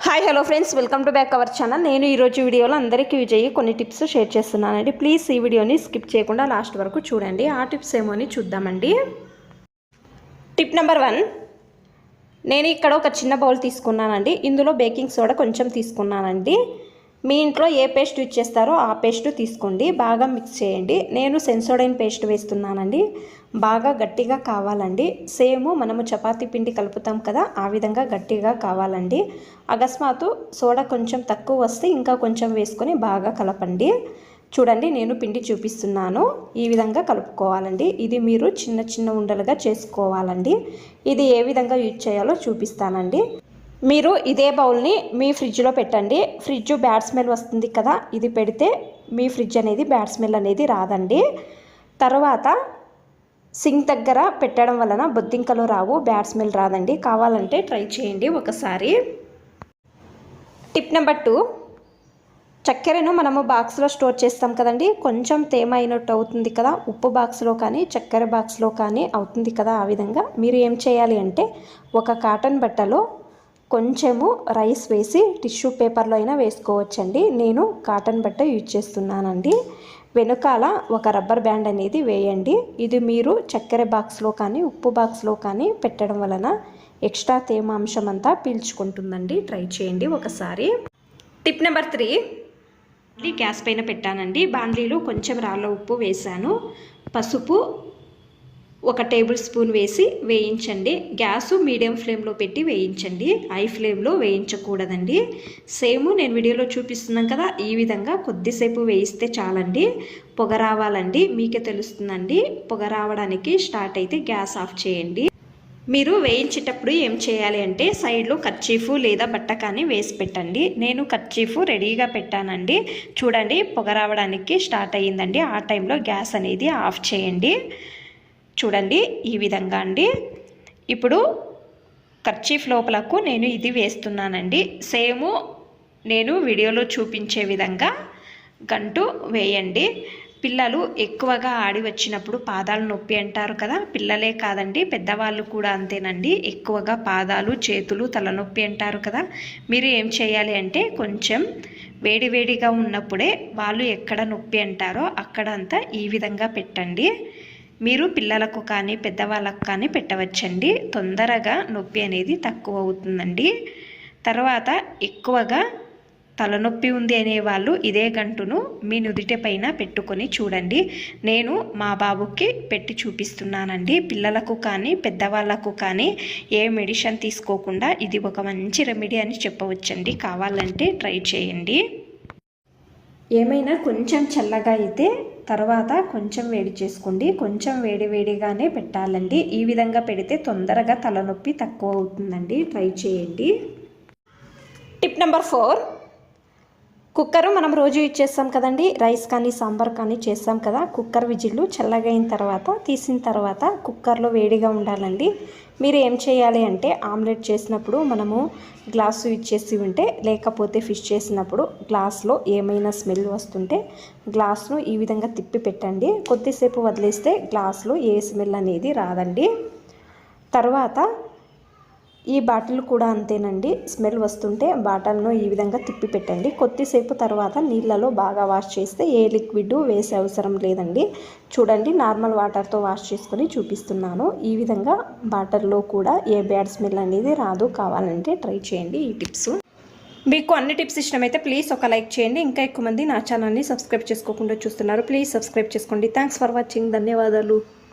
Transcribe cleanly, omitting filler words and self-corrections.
Hi hello friends, welcome to back our channel. నేను ఈరోజు వీడియోలో అందరికీ యూజ్ అయ్యి కొన్ని టిప్స్ షేర్ చేస్తున్నానండి. ప్లీజ్ ఈ వీడియోని స్కిప్ చేయకుండా లాస్ట్ వరకు చూడండి. ఆ టిప్స్ ఏమో అని చూద్దామండి. టిప్ నెంబర్ 1, నేను ఇక్కడ ఒక చిన్న బౌల్ తీసుకున్నానండి. ఇందులో బేకింగ్ సోడా కొంచెం తీసుకున్నానండి. మీ ఇంట్లో ఏ పేస్ట్ యూజ్ చేస్తారో ఆ పేస్ట్ తీసుకోండి. బాగా మిక్స్ చేయండి. నేను సెన్సోడైన్ పేస్ట్ వేస్తున్నానండి. బాగా గట్టిగా కావాలండి. సేమ్ మనము చపాతీ పిండి కలుపుతాం కదా, ఆ విధంగా గట్టిగా కావాలండి. అకస్మాత్తు సోడా కొంచెం తక్కువ వస్తే ఇంకా కొంచెం వేసుకొని బాగా కలపండి. చూడండి, నేను పిండి చూపిస్తున్నాను. ఈ విధంగా కలుపుకోవాలండి. ఇది మీరు చిన్న చిన్న ఉండలుగా చేసుకోవాలండి. ఇది ఏ విధంగా యూజ్ చేయాలో చూపిస్తానండి. మీరు ఇదే బౌల్ని మీ ఫ్రిడ్జ్లో పెట్టండి. ఫ్రిడ్జ్ బ్యాడ్ స్మెల్ వస్తుంది కదా, ఇది పెడితే మీ ఫ్రిడ్జ్ అనేది బ్యాడ్ స్మెల్ అనేది రాదండి. తర్వాత సింక్ దగ్గర పెట్టడం వలన బొద్దింకలు రావు, బ్యాడ్ స్మెల్ రాదండి. కావాలంటే ట్రై చేయండి ఒకసారి. టిప్ నెంబర్ 2, చక్కెరను మనము బాక్స్లో స్టోర్ చేస్తాం కదండి. కొంచెం తేమ అయినట్టు అవుతుంది కదా, ఉప్పు బాక్స్లో కానీ చక్కెర బాక్స్లో కానీ అవుతుంది కదా. ఆ విధంగా మీరు ఏం చేయాలి అంటే, ఒక కాటన్ బట్టలో కొంచెము రైస్ వేసి టిష్యూ పేపర్లో అయినా వేసుకోవచ్చండి. నేను కాటన్ బట్ట యూజ్ చేస్తున్నానండి. వెనుకాల ఒక రబ్బర్ బ్యాండ్ అనేది వేయండి. ఇది మీరు చక్కెర బాక్స్లో కానీ ఉప్పు బాక్స్లో కానీ పెట్టడం వలన ఎక్స్ట్రా తేమాంశం అంతా పీల్చుకుంటుందండి. ట్రై చేయండి ఒకసారి. టిప్ నెంబర్ 3, గ్యాస్ పైన పెట్టానండి. బాండ్లీలో కొంచెం రాళ్ళ ఉప్పు వేసాను. పసుపు 1 టేబుల్ స్పూన్ వేసి వేయించండి. గ్యాసు మీడియం ఫ్లేమ్లో పెట్టి వేయించండి. హై ఫ్లేమ్లో వేయించకూడదండి. సేమ్ నేను వీడియోలో చూపిస్తున్నాను కదా, ఈ విధంగా కొద్దిసేపు వేయిస్తే చాలండి. పొగ రావాలండి, మీకే తెలుస్తుందండి. పొగ రావడానికి స్టార్ట్ అయితే గ్యాస్ ఆఫ్ చేయండి. మీరు వేయించేటప్పుడు ఏం చేయాలి అంటే, సైడ్లో కర్చీఫ్ లేదా బట్ట కానీ వేసి పెట్టండి. నేను కర్చీఫ్ రెడీగా పెట్టానండి. చూడండి, పొగ రావడానికి స్టార్ట్ అయ్యిందండి. ఆ టైంలో గ్యాస్ అనేది ఆఫ్ చేయండి. చూడండి, ఈ విధంగా అండి. ఇప్పుడు కర్చీఫ్ లోపలకు నేను ఇది వేస్తున్నానండి. సేమ్ నేను వీడియోలో చూపించే విధంగా గంటు వేయండి. పిల్లలు ఎక్కువగా ఆడి వచ్చినప్పుడు పాదాలు నొప్పి అంటారు కదా, పిల్లలే కాదండి పెద్దవాళ్ళు కూడా అంతేనండి. ఎక్కువగా పాదాలు, చేతులు, తలనొప్పి అంటారు కదా. మీరు ఏం చేయాలి అంటే, కొంచెం వేడివేడిగా ఉన్నప్పుడే వాళ్ళు ఎక్కడ నొప్పి అంటారో అక్కడంతా ఈ విధంగా పెట్టండి. మీరు పిల్లలకు కానీ పెద్దవాళ్ళకు కానీ పెట్టవచ్చండి. తొందరగా నొప్పి అనేది తక్కువ అవుతుందండి. తర్వాత ఎక్కువగా తలనొప్పి ఉంది అనేవాళ్ళు ఇదే గంటును మీ నుదిటి పైన పెట్టుకొని చూడండి. నేను మా బాబుకి పెట్టి చూపిస్తున్నానండి. పిల్లలకు కానీ పెద్దవాళ్ళకు కానీ ఏ మెడిసిన్ తీసుకోకుండా ఇది ఒక మంచి రెమెడీ అని చెప్పవచ్చండి. కావాలంటే ట్రై చేయండి. ఏమైనా కొంచెం చల్లగా అయితే తర్వాత కొంచెం వేడి చేసుకోండి. కొంచెం వేడిగానే పెట్టాలండి. ఈ విధంగా పెడితే తొందరగా తలనొప్పి తక్కువ అవుతుందండి. ట్రై చేయండి. టిప్ నెంబర్ 4, కుక్కరు మనం రోజు యూజ్ చేస్తాం కదండి. రైస్ కానీ సాంబార్ కానీ చేస్తాం కదా, కుక్కర్ విజిల్లు చల్లగా అయిన తర్వాత తీసిన తర్వాత కుక్కర్లో వేడిగా ఉండాలండి. మీరు ఏం చేయాలి అంటే, ఆమ్లెట్ చేసినప్పుడు మనము గ్లాసు యూజ్ చేసి ఉంటే, లేకపోతే ఫిష్ చేసినప్పుడు గ్లాస్లో ఏమైనా స్మెల్ వస్తుంటే గ్లాస్ను ఈ విధంగా తిప్పి పెట్టండి. కొద్దిసేపు వదిలేస్తే గ్లాస్లో ఏ స్మెల్ అనేది రాదండి. తర్వాత ఈ బాటిల్ కూడా అంతేనండి. స్మెల్ వస్తుంటే బాటిల్ను ఈ విధంగా తిప్పి పెట్టండి. కొద్దిసేపు తర్వాత నీళ్ళలో బాగా వాష్ చేస్తే ఏ లిక్విడ్ వేసే అవసరం లేదండి. చూడండి, నార్మల్ వాటర్తో వాష్ చేసుకొని చూపిస్తున్నాను. ఈ విధంగా బాటిల్లో కూడా ఏ బ్యాడ్ స్మెల్ అనేది రాదు. కావాలంటే ట్రై చేయండి ఈ టిప్స్. మీకు అన్ని టిప్స్ ఇష్టమైతే ప్లీజ్ ఒక లైక్ చేయండి. ఇంకా ఎక్కువ మంది నా ఛానల్ని సబ్స్క్రైబ్ చేసుకోకుండా చూస్తున్నారు. ప్లీజ్ సబ్స్క్రైబ్ చేసుకోండి. Thanks for watching. ధన్యవాదాలు.